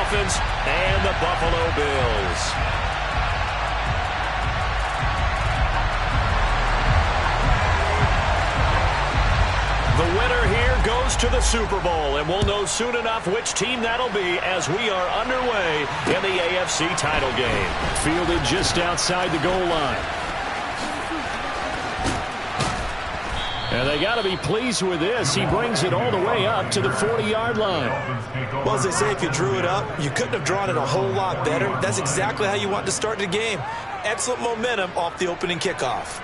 Dolphins and the Buffalo Bills. The winner here goes to the Super Bowl, and we'll know soon enough which team that'll be as we are underway in the AFC title game. Fielded just outside the goal line. And they got to be pleased with this. He brings it all the way up to the 40-yard line. Well, as they say, if you drew it up, you couldn't have drawn it a whole lot better. That's exactly how you want to start the game. Excellent momentum off the opening kickoff.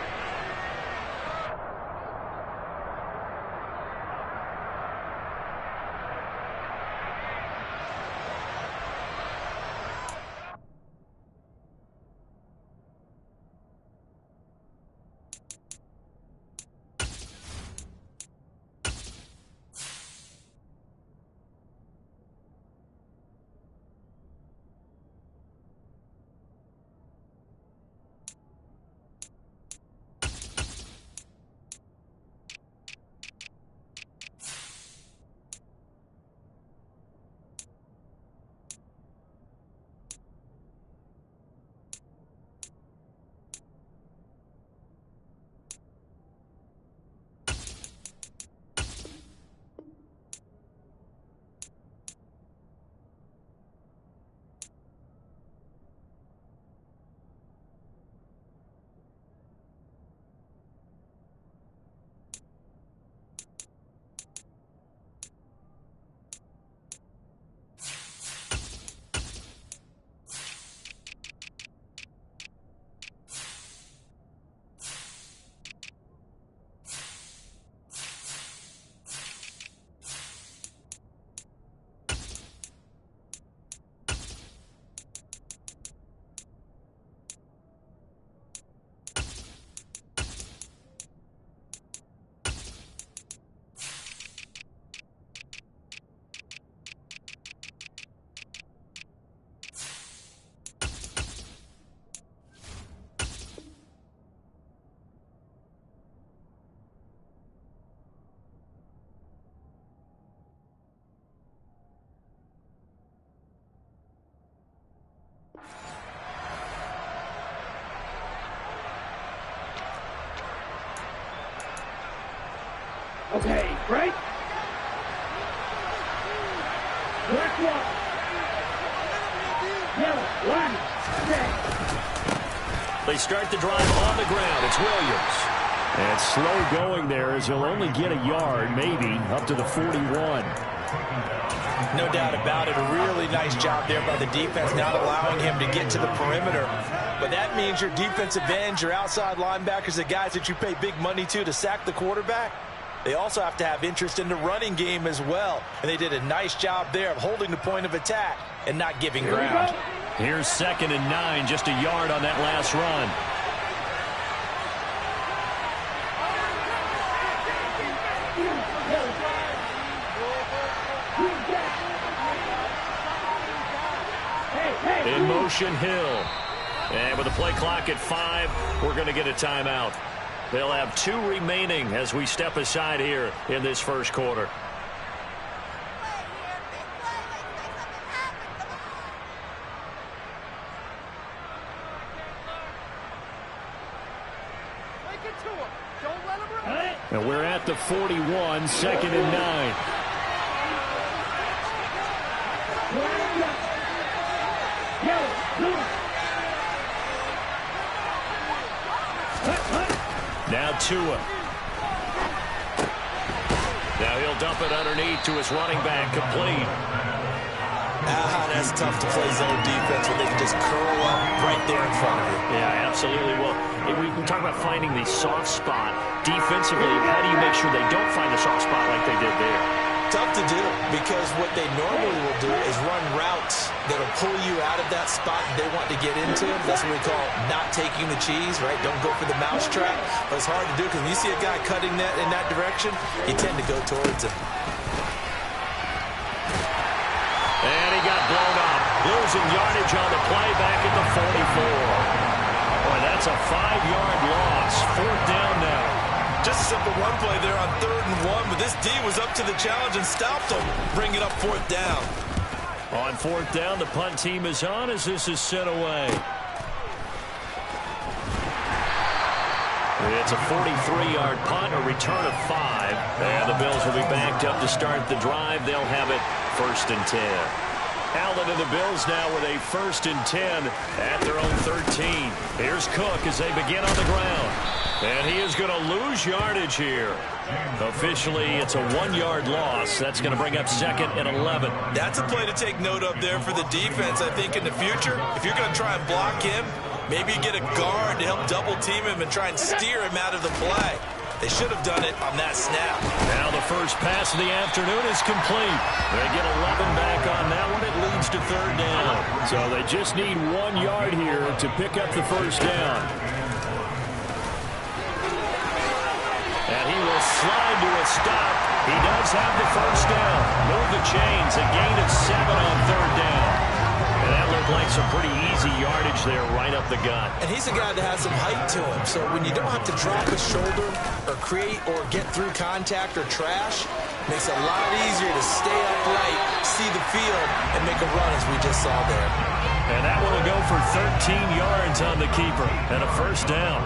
Okay, break. Black one. Yellow, line, set. They start the drive on the ground. It's Williams. And slow going there as he'll only get a yard, maybe, up to the 41. No doubt about it. A really nice job there by the defense, not allowing him to get to the perimeter. But that means your defensive ends, your outside linebackers, the guys that you pay big money to sack the quarterback, they also have to have interest in the running game as well. And they did a nice job there of holding the point of attack and not giving ground. Here's 2nd and 9, just a yard on that last run. In motion, Hill. And with the play clock at 5, we're going to get a timeout. They'll have 2 remaining as we step aside here in this first quarter. And we're at the 41, 2nd and 9. Now Tua. Now he'll dump it underneath to his running back, complete. That's tough to play zone defense when they can just curl up right there in front of you. Yeah, absolutely. Well, we can talk about finding the soft spot. Defensively, how do you make sure they don't find the soft spot like they did there? Tough to do, because what they normally will do is run routes that'll pull you out of that spot they want to get into. That's what we call not taking the cheese, right? Don't go for the mousetrap. But it's hard to do because when you see a guy cutting that in that direction, you tend to go towards him. And he got blown up. Losing yardage on the play back at the 44. Boy, that's a 5-yard loss. 4th down now. Just a simple run play there on 3rd and 1, but this D was up to the challenge and stopped them. Bring it up 4th down. On fourth down, the punt team is on as this is sent away. It's a 43-yard punt, a return of 5. And the Bills will be backed up to start the drive. They'll have it 1st and 10. Allen and the Bills now with a 1st and 10 at their own 13. Here's Cook as they begin on the ground. And he is going to lose yardage here. Officially, it's a 1-yard loss. That's going to bring up 2nd and 11. That's a play to take note of there for the defense, I think, in the future. If you're going to try and block him, maybe you get a guard to help double-team him and try and steer him out of the play. They should have done it on that snap. Now the first pass of the afternoon is complete. They get 11 back on that one. It leads to 3rd down. So they just need 1 yard here to pick up the 1st down. And he will slide to a stop. He does have the 1st down. Move the chains. A gain of 7 on 3rd down. And that looked like some pretty easy yardage there right up the gut. And he's a guy that has some height to him. So when you don't have to drop his shoulder or create or get through contact or trash, makes it a lot easier to stay upright, see the field, and make a run as we just saw there. And that one will go for 13 yards on the keeper and a 1st down.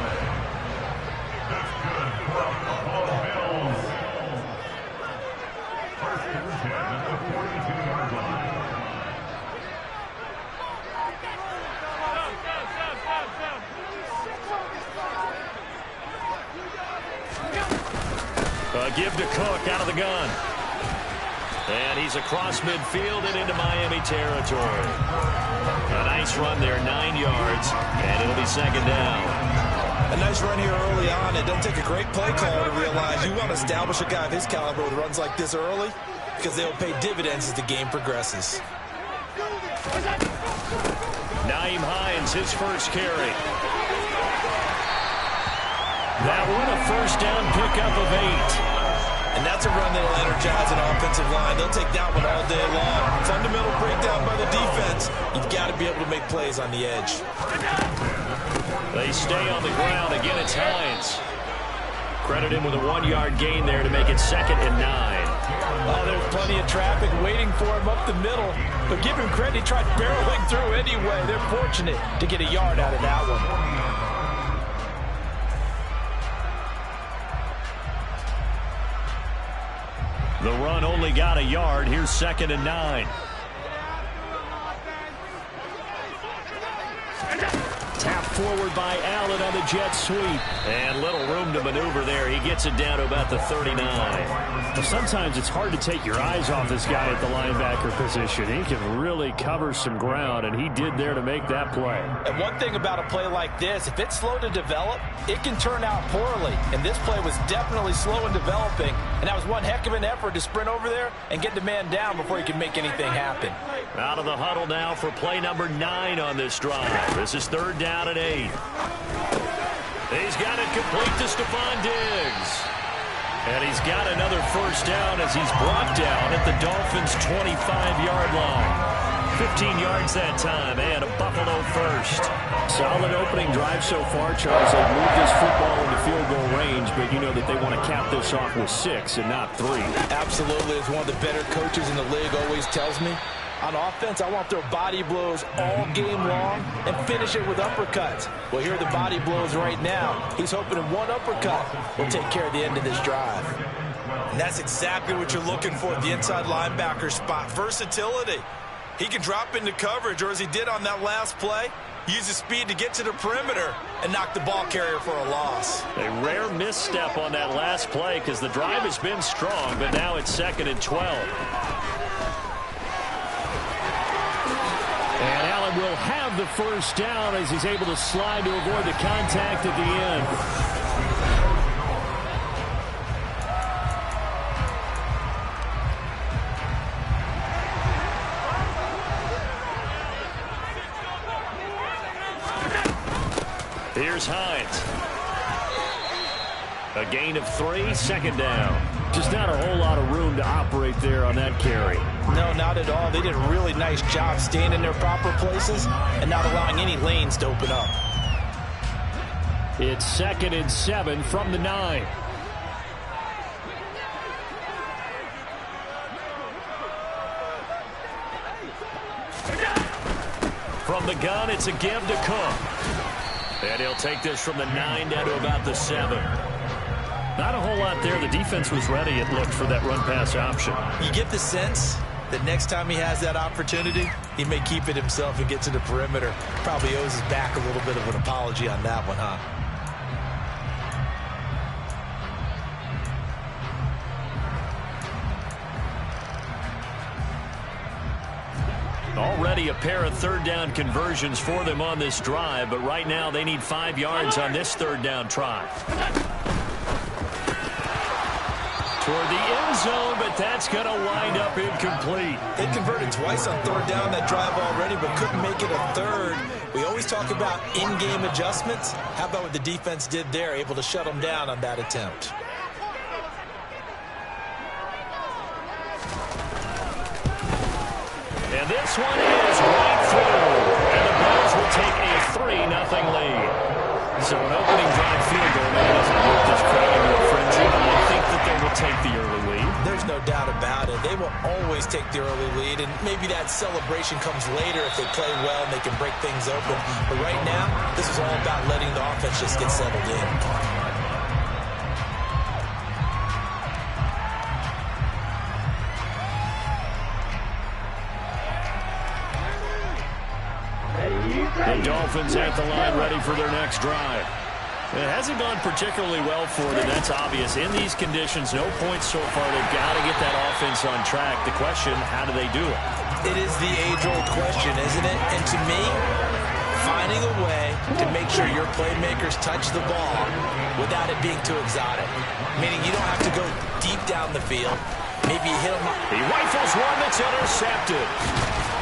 Give to Cook out of the gun. And he's across midfield and into Miami territory. A nice run there, 9 yards, and it'll be 2nd down. A nice run here early on. It doesn't take a great play call to realize you want to establish a guy of his caliber with runs like this early because they'll pay dividends as the game progresses. Nyheim Hines, his first carry. That one, a 1st down pickup of 8. And that's a run that will energize an offensive line. They'll take that one all day long. Fundamental breakdown by the defense. You've got to be able to make plays on the edge. They stay on the ground. Again, it's Hines. Credit him with a 1-yard gain there to make it 2nd and 9. Oh, there's plenty of traffic waiting for him up the middle. But give him credit, he tried barreling through anyway. They're fortunate to get a yard out of that one. The run only got a yard. Here's 2nd and 9. Tap forward by Allen on the jet sweep. And little room to maneuver there. He gets it down to about the 39. Well, sometimes it's hard to take your eyes off this guy at the linebacker position. He can really cover some ground, and he did there to make that play. And one thing about a play like this, if it's slow to develop, it can turn out poorly. And this play was definitely slow in developing. And that was one heck of an effort to sprint over there and get the man down before he could make anything happen. Out of the huddle now for play number 9 on this drive. This is 3rd down and 8. He's got it complete to Stephon Diggs. And he's got another 1st down as he's brought down at the Dolphins' 25-yard line. 15 yards that time, and a Buffalo 1st. Solid opening drive so far, Charles. They've moved this football into field goal range, but you know that they want to cap this off with 6 and not 3. Absolutely. As one of the better coaches in the league always tells me, on offense, I want to throw body blows all game long and finish it with uppercuts. Well, here are the body blows right now. He's hoping in one uppercut will take care of the end of this drive. And that's exactly what you're looking for at the inside linebacker spot. Versatility. He can drop into coverage, or as he did on that last play, use his speed to get to the perimeter and knock the ball carrier for a loss. A rare misstep on that last play because the drive has been strong, but now it's 2nd and 12. And Allen will have the 1st down as he's able to slide to avoid the contact at the end. Here's Hines. A gain of 3, 2nd down. Just not a whole lot of room to operate there on that carry. No, not at all. They did a really nice job staying in their proper places and not allowing any lanes to open up. It's 2nd and 7 from the 9. From the gun, it's a give to Cook. And he'll take this from the 9 down to about the 7. Not a whole lot there. The defense was ready, it looked, for that run-pass option. You get the sense that next time he has that opportunity, he may keep it himself and get to the perimeter. Probably owes his back a little bit of an apology on that one, huh? Already a pair of third-down conversions for them on this drive, but right now they need 5 yards on this third-down try. Toward the end zone, but that's going to wind up incomplete. They converted twice on third down that drive already, but couldn't make it a third. We always talk about in-game adjustments. How about what the defense did there, able to shut them down on that attempt? And this one is right through. And the Bills will take a 3-0 lead. So an opening drive field goal maybe doesn't work this crowd into a frenzy, but I think that they will take the early lead. There's no doubt about it. They will always take the early lead, and maybe that celebration comes later if they play well and they can break things open. But right now, this is all about letting the offense just get settled in. The Dolphins at the line ready for their next drive. It hasn't gone particularly well for them, that's obvious. In these conditions, no points so far. They've got to get that offense on track. The question, how do they do it? It is the age-old question, isn't it? And to me, finding a way to make sure your playmakers touch the ball without it being too exotic. Meaning you don't have to go deep down the field. Maybe you hit them up. He rifles one that's intercepted.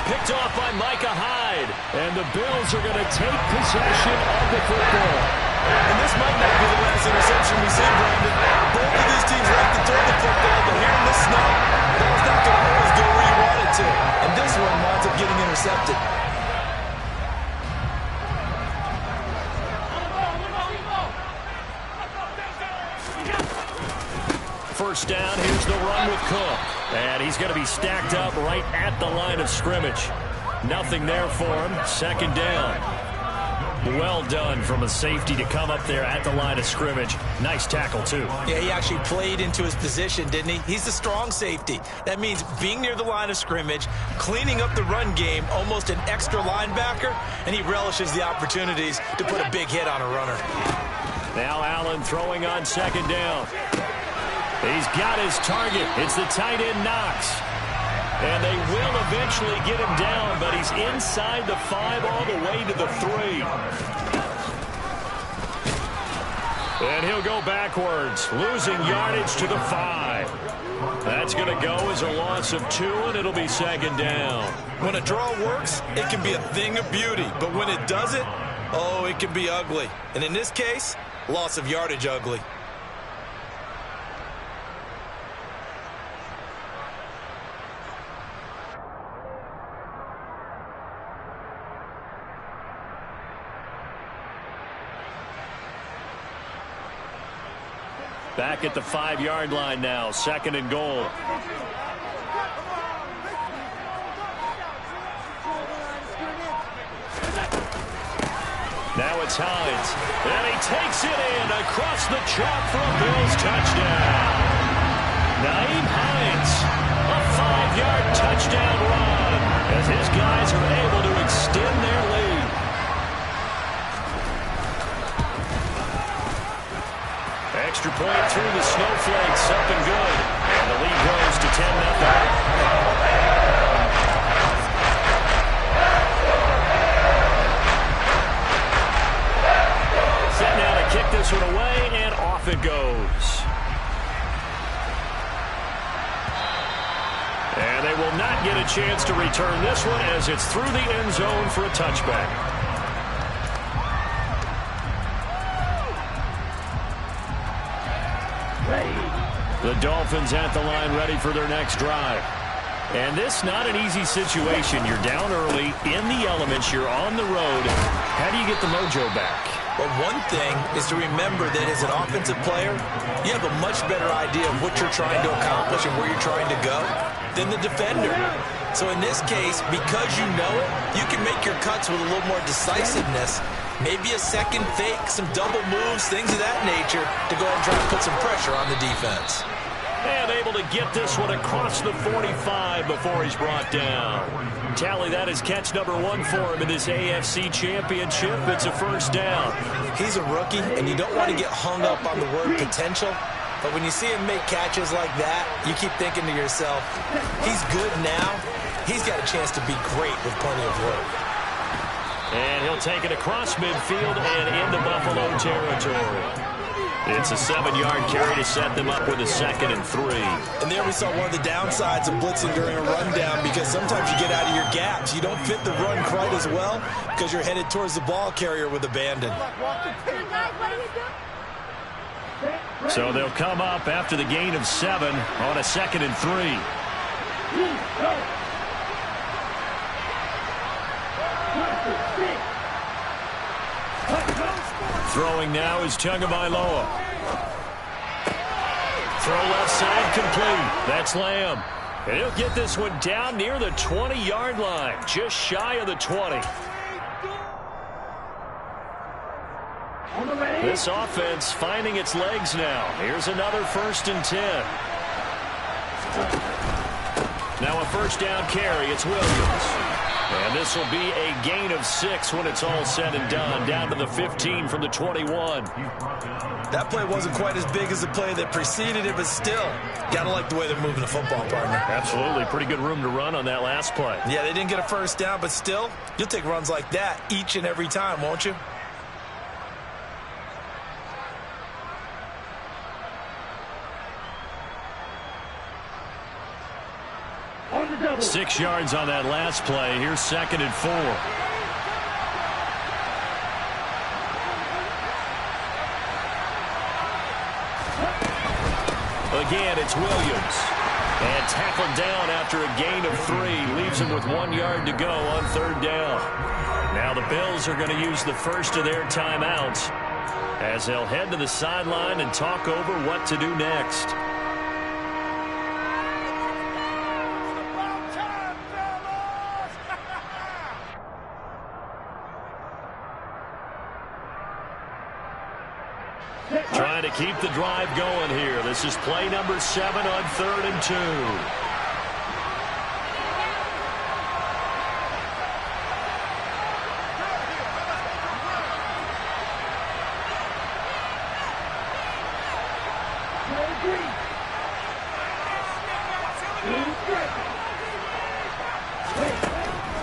Picked off by Micah Hyde. And the Bills are going to take possession of the football. And this might not be the last interception we see, Brandon. Both of these teams like to throw the football, but here in the snow, ball's not going to always go where you want it to. And this one winds up getting intercepted. First down, here's the run with Cook. And he's going to be stacked up right at the line of scrimmage. Nothing there for him. Second down. Well done from a safety to come up there at the line of scrimmage. Nice tackle, too. Yeah, he actually played into his position, didn't he? He's a strong safety. That means being near the line of scrimmage, cleaning up the run game, almost an extra linebacker, and he relishes the opportunities to put a big hit on a runner. Now Allen throwing on second down. He's got his target. It's the tight end Knox. And they will eventually get him down, but he's inside the 5 all the way to the 3. And he'll go backwards, losing yardage to the 5. That's going to go as a loss of 2, and it'll be second down. When a draw works, it can be a thing of beauty. But when it doesn't, oh, it can be ugly. And in this case, loss of yardage ugly. Back at the 5-yard line now, second and goal. Now it's Hines, and he takes it in across the chalk for a Bills touchdown. Nyheim Hines, a 5-yard touchdown run as his guys are able to extend their lead. Extra point through the snowflakes, up and good. And the lead grows to 10-0. Set now to kick this one away, and off it goes. And they will not get a chance to return this one as it's through the end zone for a touchback. The Dolphins at the line ready for their next drive. And this not an easy situation. You're down early, in the elements, you're on the road. How do you get the mojo back? Well, one thing is to remember that as an offensive player, you have a much better idea of what you're trying to accomplish and where you're trying to go than the defender. So in this case, because you know it, you can make your cuts with a little more decisiveness. Maybe a second fake, some double moves, things of that nature to go ahead and try to put some pressure on the defense. And able to get this one across the 45 before he's brought down. Tally, that is catch number 1 for him in this AFC Championship. It's a first down. He's a rookie, and you don't want to get hung up on the word potential. But when you see him make catches like that, you keep thinking to yourself, he's good now. He's got a chance to be great with plenty of work. And he'll take it across midfield and into Buffalo territory. It's a 7-yard carry to set them up with a 2nd and 3. And there we saw one of the downsides of blitzing during a rundown, because sometimes you get out of your gaps. You don't fit the run quite as well because you're headed towards the ball carrier with abandon. So they'll come up after the gain of 7 on a 2nd and 3. Throwing now is Tagovailoa. Throw left side complete. That's Lamb. And he'll get this one down near the 20-yard line, just shy of the 20. This offense finding its legs now. Here's another 1st and 10. Now a first down carry. It's Williams. And this will be a gain of 6 when it's all said and done. Down to the 15 from the 21. That play wasn't quite as big as the play that preceded it, but still, gotta like the way they're moving the football, partner. Absolutely. Pretty good room to run on that last play. Yeah, they didn't get a first down, but still, you'll take runs like that each and every time, won't you? On the 6 yards on that last play. Here's 2nd and 4. Again, it's Williams. And tackled down after a gain of 3. Leaves him with 1 yard to go on 3rd down. Now the Bills are going to use the first of their timeouts as they'll head to the sideline and talk over what to do next. Trying to keep the drive going here. This is play number 7 on 3rd and 2.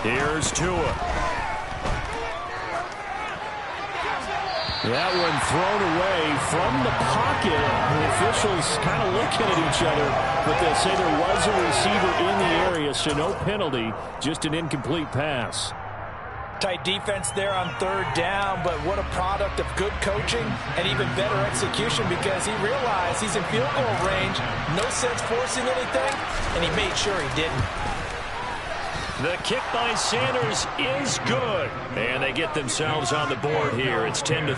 Here's Tua. That one thrown away from the pocket. The officials kind of looking at each other, but they'll say there was a receiver in the area, so no penalty, just an incomplete pass. Tight defense there on 3rd down, but what a product of good coaching and even better execution, because he realized he's in field goal range. No sense forcing anything, and he made sure he didn't. The kick by Sanders is good. And they get themselves on the board here. It's 10-3.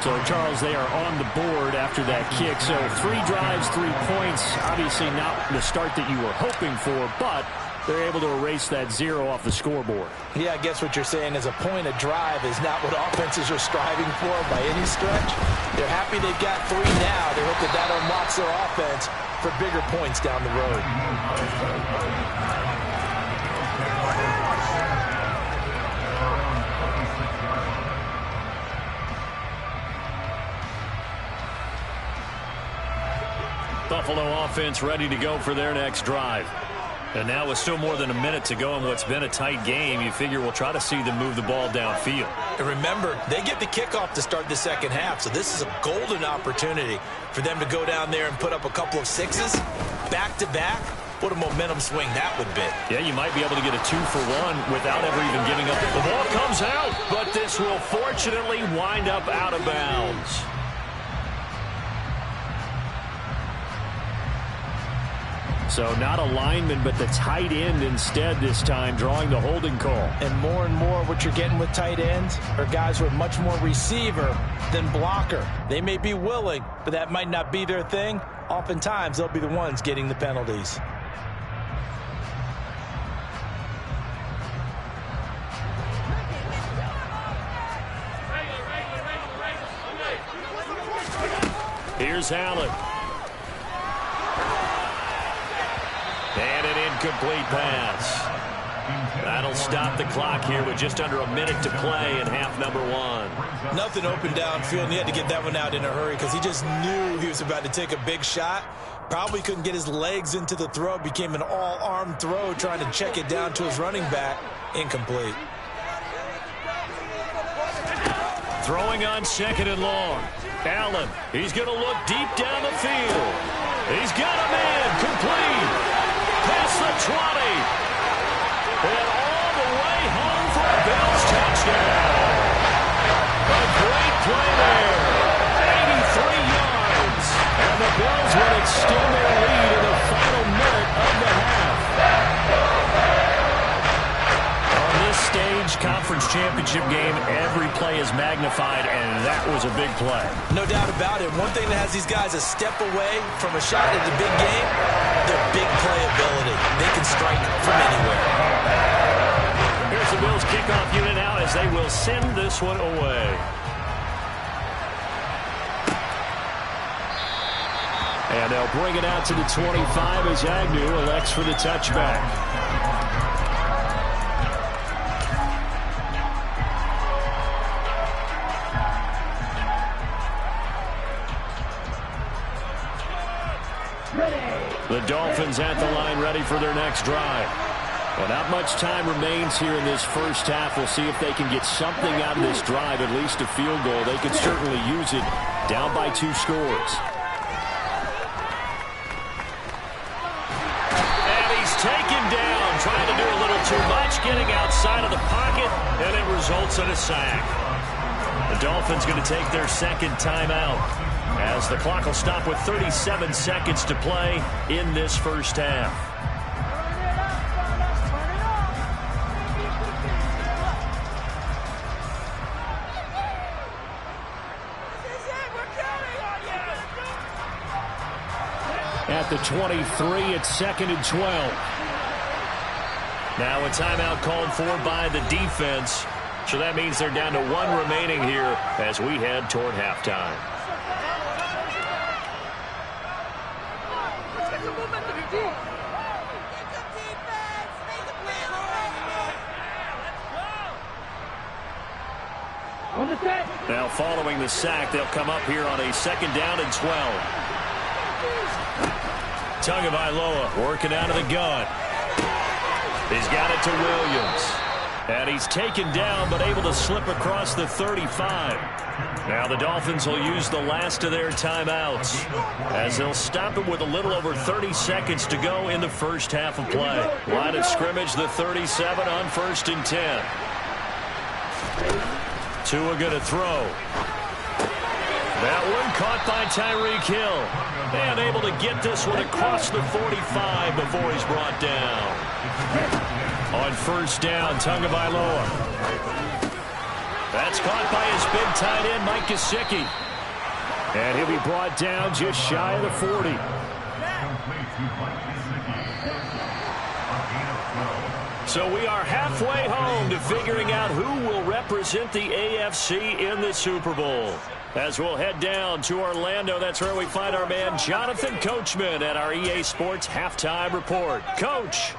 So, Charles, they are on the board after that kick. So 3 drives, 3 points. Obviously not the start that you were hoping for, but they're able to erase that 0 off the scoreboard. Yeah, I guess what you're saying is a point a drive is not what offenses are striving for by any stretch. They're happy they've got 3 now. They hope that that unlocks their offense for bigger points down the road. Buffalo offense ready to go for their next drive. And now with still more than a minute to go in what's been a tight game, you figure we'll try to see them move the ball downfield. And remember, they get the kickoff to start the second half, so this is a golden opportunity for them to go down there and put up a couple of 6s back-to-back. What a momentum swing that would be. Yeah, you might be able to get a 2-for-1 without ever even giving up. The ball comes out, but this will fortunately wind up out of bounds. So not a lineman, but the tight end instead this time, drawing the holding call. And more what you're getting with tight ends are guys who are much more receiver than blocker. They may be willing, but that might not be their thing. Oftentimes, they'll be the ones getting the penalties. Here's Allen. And an incomplete pass. That'll stop the clock here with just under a minute to play in half number one. Nothing open downfield, and he had to get that one out in a hurry because he just knew he was about to take a big shot. Probably couldn't get his legs into the throw. Became an all-arm throw trying to check it down to his running back. Incomplete. Throwing on second and long. Allen, he's going to look deep down the field. He's got a man, complete. Past the 20. And all the way home for a Bills touchdown. A great play there. 83 yards. And the Bills will extend their lead in the final minute of the half. On this stage, conference championship game, every play is magnified, and that was a big play. No doubt about it. One thing that has these guys a step away from a shot at the big game, their big playability. They can strike from anywhere. Here's the Bills kickoff unit now as they will send this one away. And they'll bring it out to the 25 as Agnew elects for the touchback. The Dolphins at the line ready for their next drive. Well, not much time remains here in this first half. We'll see if they can get something out of this drive, at least a field goal. They could certainly use it down by 2 scores. And he's taken down, trying to do a little too much, getting outside of the pocket, and it results in a sack. The Dolphins going to take their second timeout, as the clock will stop with 37 seconds to play in this first half. At the 23, it's 2nd and 12. Now a timeout called for by the defense. So that means they're down to 1 remaining here as we head toward halftime. Now following the sack, they'll come up here on a 2nd down and 12. Tagovailoa working out of the gun. He's got it to Williams. And he's taken down but able to slip across the 35. Now the Dolphins will use the last of their timeouts as they'll stop it with a little over 30 seconds to go in the first half of play. Line of scrimmage, the 37 on 1st and 10. Tua going to throw. That one caught by Tyreek Hill. And able to get this one across the 45 before he's brought down. On 1st down, Tagovailoa. That's caught by his big tight end, Mike Gesicki. And he'll be brought down just shy of the 40. So we are halfway home to figuring out who will represent the AFC in the Super Bowl. As we'll head down to Orlando, that's where we find our man Jonathan Coachman at our EA Sports Halftime Report. Coach.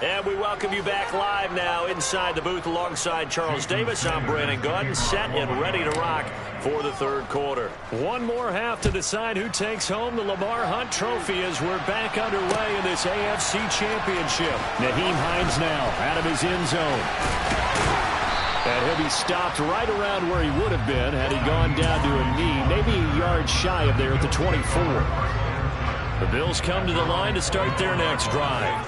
And we welcome you back live now inside the booth alongside Charles Davis. I'm Brandon Gordon, set and ready to rock for the 3rd quarter. One more half to decide who takes home the Lamar Hunt Trophy as we're back underway in this AFC Championship. Nyheim Hines now out of his end zone. And he'll be stopped right around where he would have been had he gone down to a knee, maybe a yard shy of there at the 24. The Bills come to the line to start their next drive.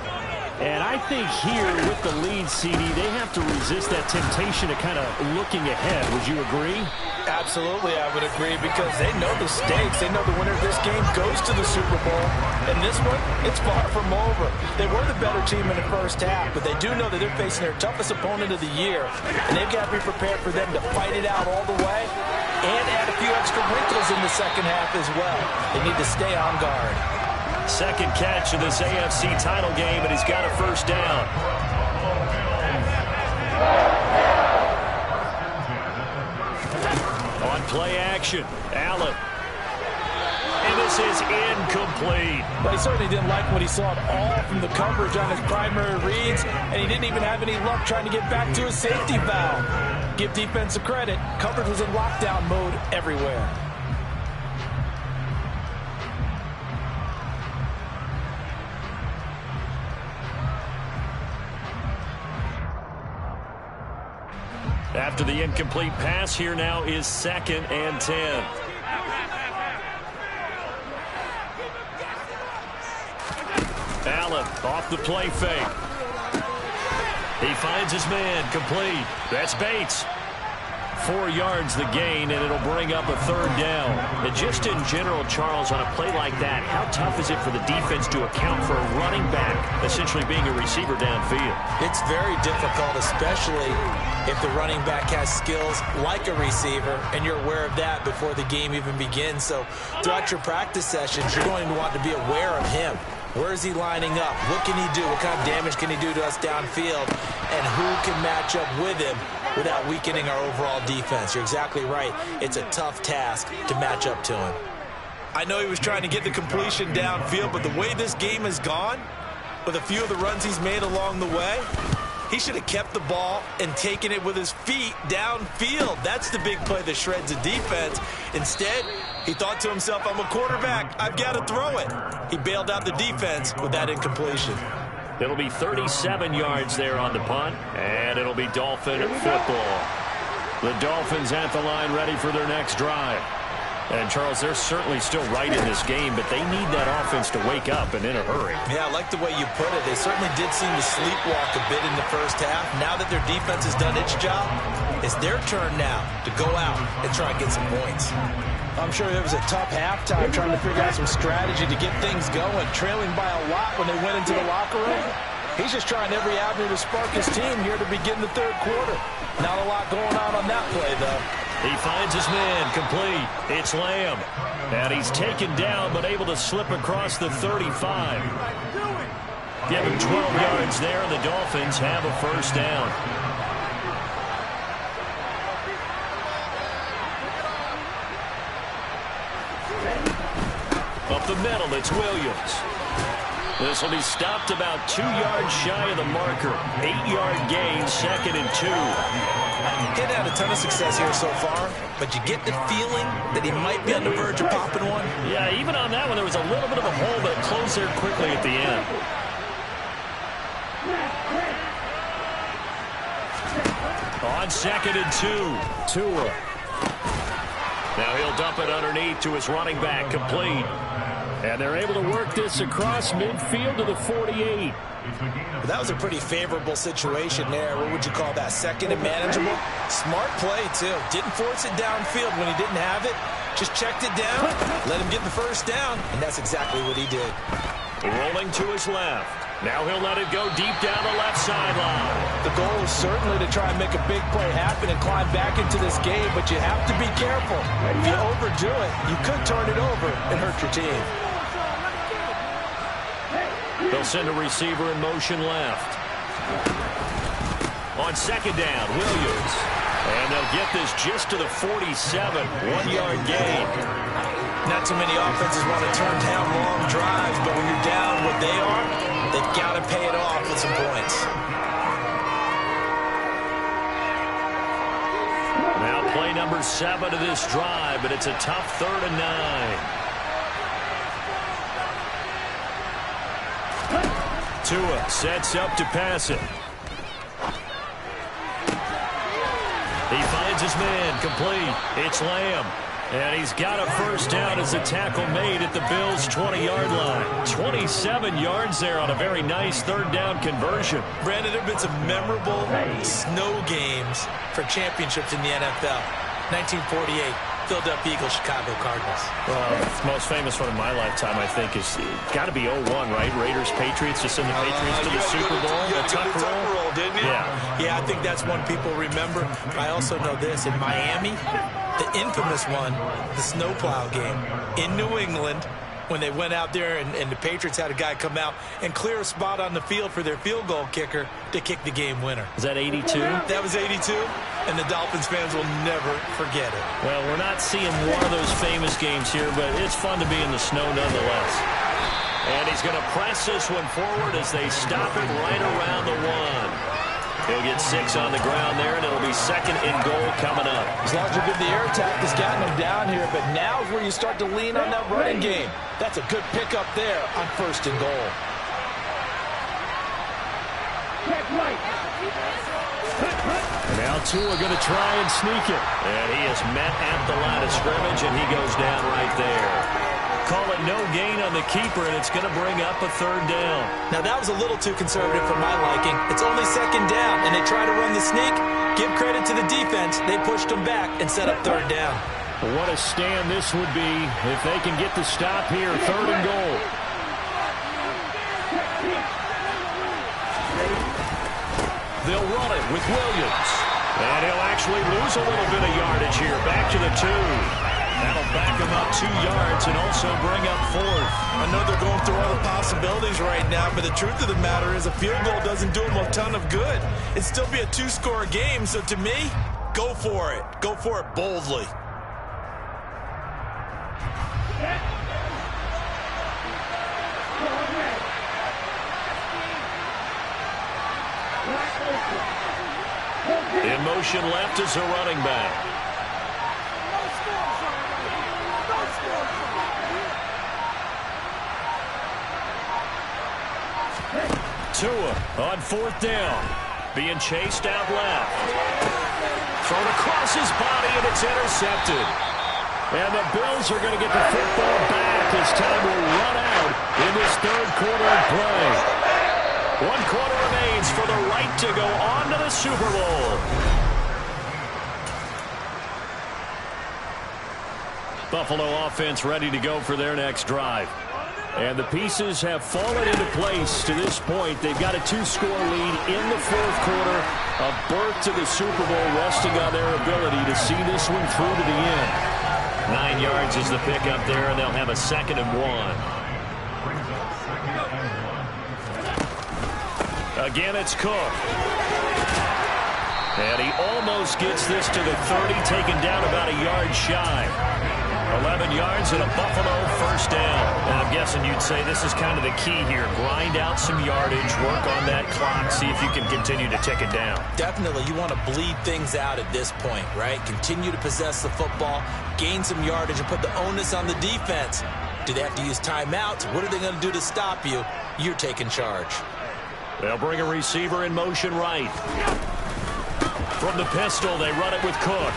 And I think here with the lead, CD, they have to resist that temptation of kind of looking ahead. Would you agree? Absolutely, I would agree, because they know the stakes. They know the winner of this game goes to the Super Bowl. And this one, it's far from over. They were the better team in the first half, but they do know that they're facing their toughest opponent of the year. And they've got to be prepared for them to fight it out all the way and add a few extra wrinkles in the second half as well. They need to stay on guard. Second catch of this AFC title game, and he's got a 1st down. On play action, Allen. And this is incomplete. But he certainly didn't like what he saw at all from the coverage on his primary reads, and he didn't even have any luck trying to get back to his safety valve. Give defense a credit. Coverage was in lockdown mode everywhere. After the incomplete pass, here now is 2nd and 10. Allen off the play fake. He finds his man, complete. That's Bates. 4 yards the gain, and it'll bring up a 3rd down. And just in general, Charles, on a play like that, how tough is it for the defense to account for a running back essentially being a receiver downfield? It's very difficult, especially if the running back has skills like a receiver, and you're aware of that before the game even begins. So throughout your practice sessions, you're going to want to be aware of him. Where is he lining up? What can he do? What kind of damage can he do to us downfield? And who can match up with him without weakening our overall defense? You're exactly right. It's a tough task to match up to him. I know he was trying to get the completion downfield, but the way this game has gone, with a few of the runs he's made along the way, he should have kept the ball and taken it with his feet downfield. That's the big play that shreds the defense. Instead, he thought to himself, I'm a quarterback. I've got to throw it. He bailed out the defense with that incompletion. It'll be 37 yards there on the punt, and it'll be Dolphin football. The Dolphins at the line ready for their next drive. And, Charles, they're certainly still right in this game, but they need that offense to wake up and in a hurry. Yeah, I like the way you put it. They certainly did seem to sleepwalk a bit in the first half. Now that their defense has done its job, it's their turn now to go out and try and get some points. I'm sure it was a tough halftime trying to figure out some strategy to get things going, trailing by a lot when they went into the locker room. He's just trying every avenue to spark his team here to begin the 3rd quarter. Not a lot going on that play, though. He finds his man, complete. It's Lamb. And he's taken down, but able to slip across the 35. Give him 12 yards there, and the Dolphins have a 1st down. Up the middle, it's Williams. This will be stopped about 2 yards shy of the marker. 8-yard gain, 2nd and 2. He hadn't had a ton of success here so far, but you get the feeling that he might be on the verge of popping one. Yeah, even on that one, there was a little bit of a hole, but closed there quickly at the end. On 2nd and 2. Tua. Now he'll dump it underneath to his running back, complete. And they're able to work this across midfield to the 48. That was a pretty favorable situation there. What would you call that? 2nd and manageable? Smart play, too. Didn't force it downfield when he didn't have it. Just checked it down, let him get the 1st down, and that's exactly what he did. Rolling to his left. Now he'll let it go deep down the left sideline. The goal is certainly to try and make a big play happen and climb back into this game, but you have to be careful. If you overdo it, you could turn it over and hurt your team. They'll send a receiver in motion left. On 2nd down, Williams. And they'll get this just to the 47. 1-yard gain. Not too many offenses want to turn down long drives, but when you're down what they are, they've got to pay it off with some points. Now play number 7 of this drive, but it's a tough 3rd and 9. Tua sets up to pass it. He finds his man, complete. It's Lamb. And he's got a 1st down as a tackle made at the Bills' 20-yard line. 27 yards there on a very nice 3rd down conversion. Brandon, there have been some memorable snow games for championships in the NFL. 1948. Philadelphia Eagles, Chicago Cardinals. Well, the most famous one in my lifetime, I think, is got to be 01, right? Raiders, Patriots, just send the Patriots to the Super Bowl. The Tuck roll, didn't you? Yeah, I think that's one people remember. I also know this. In Miami, the infamous one, the snowplow game in New England. when they went out there and the Patriots had a guy come out and clear a spot on the field for their field goal kicker to kick the game winner. Is that 82? That was 82, and the Dolphins fans will never forget it. Well, we're not seeing one of those famous games here, but it's fun to be in the snow nonetheless. And he's going to press this one forward as they stop it right around the 1. He'll get 6 on the ground there, and it'll be 2nd and goal coming up. As long as you're good, the air attack has gotten them down here, but now is where you start to lean on that running game. That's a good pickup there on 1st and goal. Now Tua going to try and sneak it. And he is met at the line of scrimmage, and he goes down right there. Call it no gain on the keeper, and it's going to bring up a 3rd down. Now, that was a little too conservative for my liking. It's only 2nd down, and they try to run the sneak. Give credit to the defense. They pushed them back and set up 3rd down. What a stand this would be if they can get the stop here. 3rd and goal. They'll run it with Williams. And he'll actually lose a little bit of yardage here. Back to the 2. That'll back him up 2 yards and also bring up 4th. I know they're going through all the possibilities right now, but the truth of the matter is a field goal doesn't do them a ton of good. It'd still be a 2-score game, so to me, go for it. Go for it boldly. In motion left is a running back. Tua on 4th down. Being chased out left. Thrown across his body, and it's intercepted. And the Bills are going to get the football back as time will run out in this 3rd quarter of play. 1 quarter remains for the right to go on to the Super Bowl. Buffalo offense ready to go for their next drive. And the pieces have fallen into place to this point. They've got a 2-score lead in the 4th quarter. A berth to the Super Bowl resting on their ability to see this one through to the end. 9 yards is the pickup there, and they'll have a 2nd and 1. Again, it's Cook. And he almost gets this to the 30, taken down about a yard shy. 11 yards and a Buffalo 1st down. And I'm guessing you'd say this is kind of the key here. Grind out some yardage, work on that clock, see if you can continue to tick it down. Definitely, you want to bleed things out at this point, right? Continue to possess the football, gain some yardage, and put the onus on the defense. Do they have to use timeouts? What are they going to do to stop you? You're taking charge. They'll bring a receiver in motion right. From the pistol, they run it with Cook.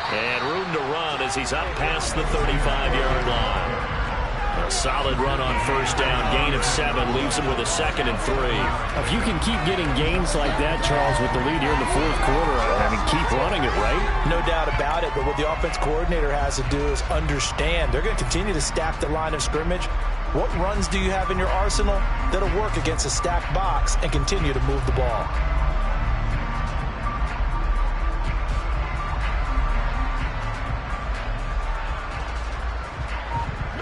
And room to run as he's up past the 35-yard line. A solid run on 1st down. Gain of 7 leaves him with a 2nd and 3. If you can keep getting gains like that, Charles, with the lead here in the 4th quarter, I mean, keep running it, right? No doubt about it, but what the offense coordinator has to do is understand. They're going to continue to stack the line of scrimmage. What runs do you have in your arsenal that'll work against a stacked box and continue to move the ball?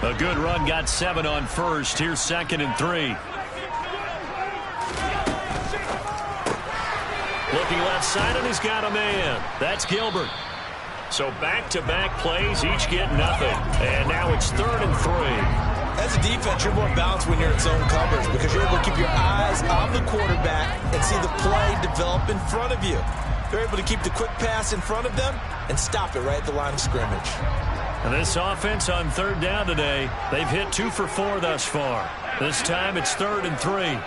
A good run, got 7 on 1st. Here's 2nd and 3. Looking left side, and he's got a man. That's Gilbert. So back-to-back plays, each get nothing. And now it's 3rd and 3. As a defense, you're more balanced when you're in zone coverage because you're able to keep your eyes on the quarterback and see the play develop in front of you. They're able to keep the quick pass in front of them and stop it right at the line of scrimmage. And this offense on 3rd down today, they've hit 2 for 4 thus far. This time it's 3rd and 3.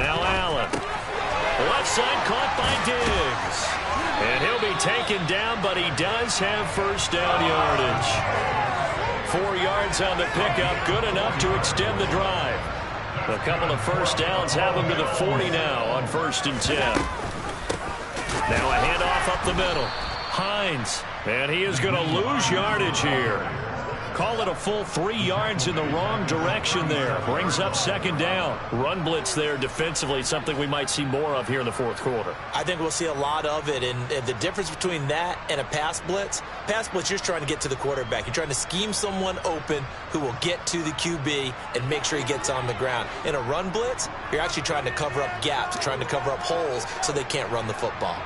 Now Allen. Left side caught by Diggs. And he'll be taken down, but he does have 1st down yardage. 4 yards on the pickup, good enough to extend the drive. A couple of 1st downs have him to the 40 now on 1st and 10. Now a handoff up the middle. Hines, and he is going to lose yardage here. Call it a full 3 yards in the wrong direction there. Brings up second down. Run blitz there defensively, something we might see more of here in the fourth quarter. I think we'll see a lot of it, and the difference between that and a pass blitz, you're just trying to get to the quarterback. You're trying to scheme someone open who will get to the QB and make sure he gets on the ground. In a run blitz, you're actually trying to cover up gaps, trying to cover up holes so they can't run the football.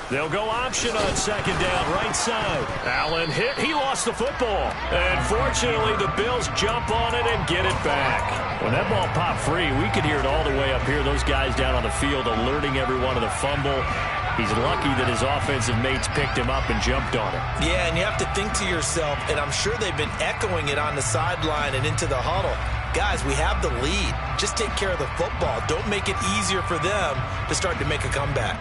They'll go option on second down, right side. Allen hit. He lost the football. And fortunately, the Bills jump on it and get it back. When that ball popped free, we could hear it all the way up here. Those guys down on the field alerting everyone of the fumble. He's lucky that his offensive mates picked him up and jumped on it. Yeah, and you have to think to yourself, and I'm sure they've been echoing it on the sideline and into the huddle. Guys, we have the lead. Just take care of the football. Don't make it easier for them to start to make a comeback.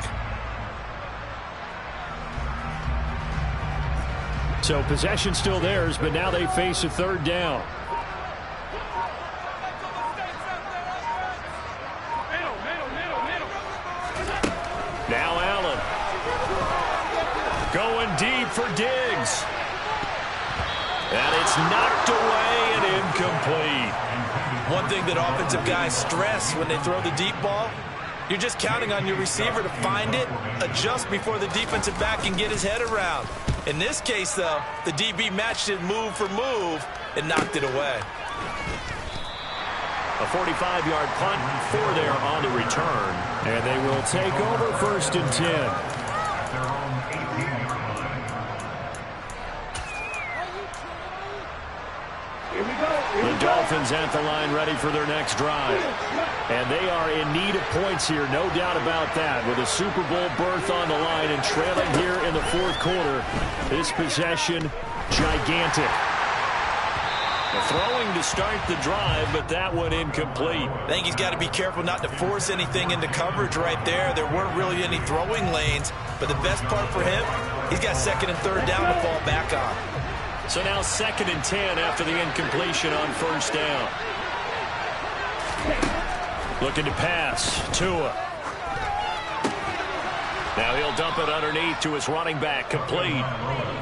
So possession still theirs, but now they face a third down. Now Allen. Going deep for Diggs. And it's knocked away and incomplete. One thing that offensive guys stress when they throw the deep ball, you're just counting on your receiver to find it, adjust before the defensive back can get his head around. In this case, though, the DB matched it move for move and knocked it away. A 45-yard punt, 4 there on the return. And they will take over 1st and 10. The Dolphins at the line ready for their next drive. And they are in need of points here, no doubt about that. With a Super Bowl berth on the line and trailing here in the fourth quarter. This possession, gigantic. Throwing to start the drive, but that one incomplete. I think he's got to be careful not to force anything into coverage right there. There weren't really any throwing lanes, but the best part for him, he's got 2nd and 3rd down to fall back on. So now 2nd and 10 after the incompletion on 1st down. Looking to pass. Tua. Now he'll dump it underneath to his running back. Complete.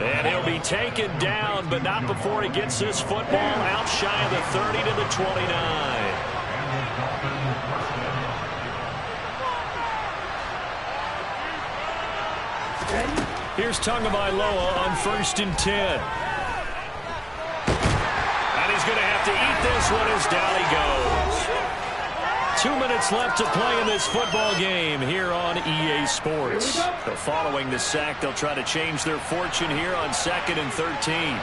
And he'll be taken down, but not before he gets this football out shy of the 30 to the 29. Here's Tagovailoa on 1st and 10. And he's going to have to eat this one as down he goes. 2 minutes left to play in this football game here on EA Sports. So following the sack, they'll try to change their fortune here on 2nd and 13.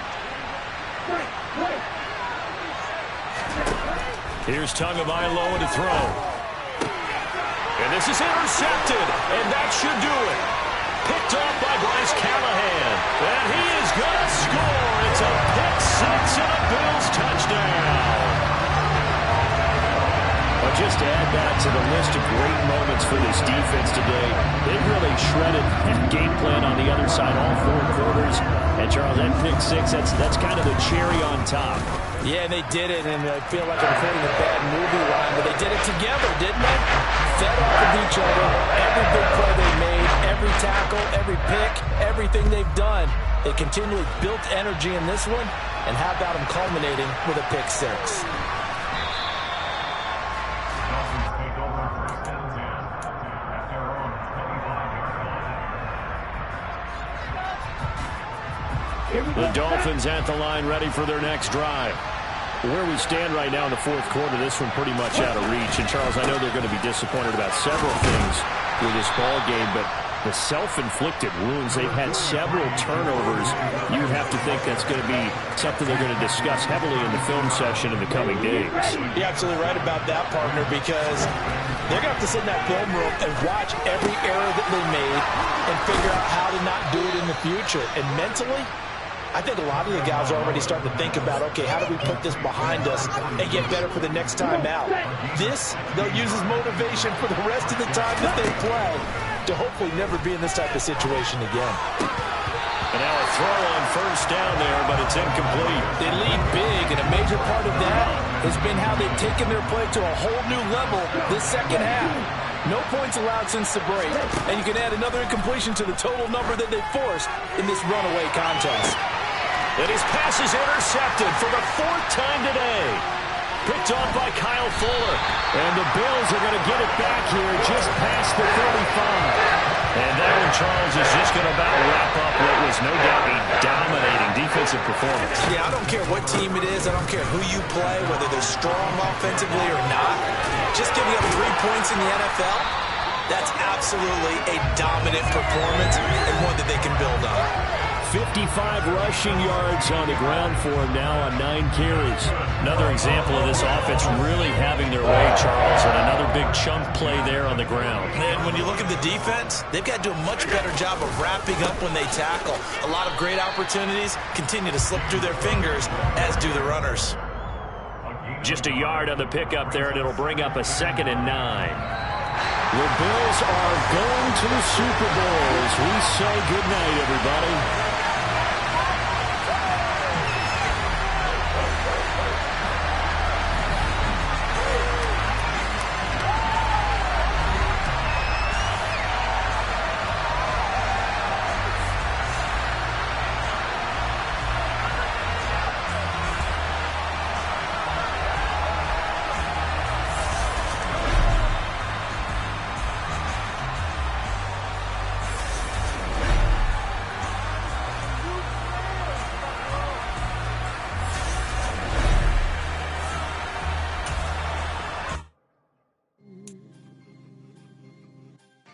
Here's Tagovailoa to throw. And this is intercepted, and that should do it. Picked off by Bryce Callahan. And he is going to score. It's a pick six and a Bills touchdown. But just to add that to the list of great moments for this defense today, they've really shredded that game plan on the other side all 4 quarters. And, Charles, that pick six, that's kind of the cherry on top. Yeah, and they did it, and I feel like I'm quoting a bad movie line, but they did it together, didn't they? Fed off of each other, every big play they made, every tackle, every pick, everything they've done. They continually built energy in this one, and how about them culminating with a pick six? The Dolphins at the line ready for their next drive. Where we stand right now in the fourth quarter, this one pretty much out of reach. And, Charles, I know they're going to be disappointed about several things with this ball game, but the self-inflicted wounds, they've had several turnovers. You would have to think that's going to be something they're going to discuss heavily in the film session in the coming days. You're absolutely right about that, partner, because they're going to have to sit in that film room and watch every error that they made and figure out how to not do it in the future. And mentally, I think a lot of the guys are already starting to think about, okay, how do we put this behind us and get better for the next time out? This, they'll use as motivation for the rest of the time that they play to hopefully never be in this type of situation again. And now a throw on 1st down there, but it's incomplete. They lead big, and a major part of that has been how they've taken their play to a whole new level this second half. No points allowed since the break. And you can add another incompletion to the total number that they forced in this runaway contest. And his pass is intercepted for the 4th time today. Picked off by Kyle Fuller. And the Bills are going to get it back here just past the 35. And that one, Charles, is just going to about wrap up what was no doubt a dominating defensive performance. Yeah, I don't care what team it is. I don't care who you play, whether they're strong offensively or not. Just giving up 3 points in the NFL, that's absolutely a dominant performance and one that they can build on. 55 rushing yards on the ground for him now on 9 carries. Another example of this offense really having their way, Charles, and another big chunk play there on the ground. And when you look at the defense, they've got to do a much better job of wrapping up when they tackle. A lot of great opportunities continue to slip through their fingers, as do the runners. Just a yard on the pickup there, and it'll bring up a 2nd and 9. The Bills are going to the Super Bowl as we say goodnight, everybody.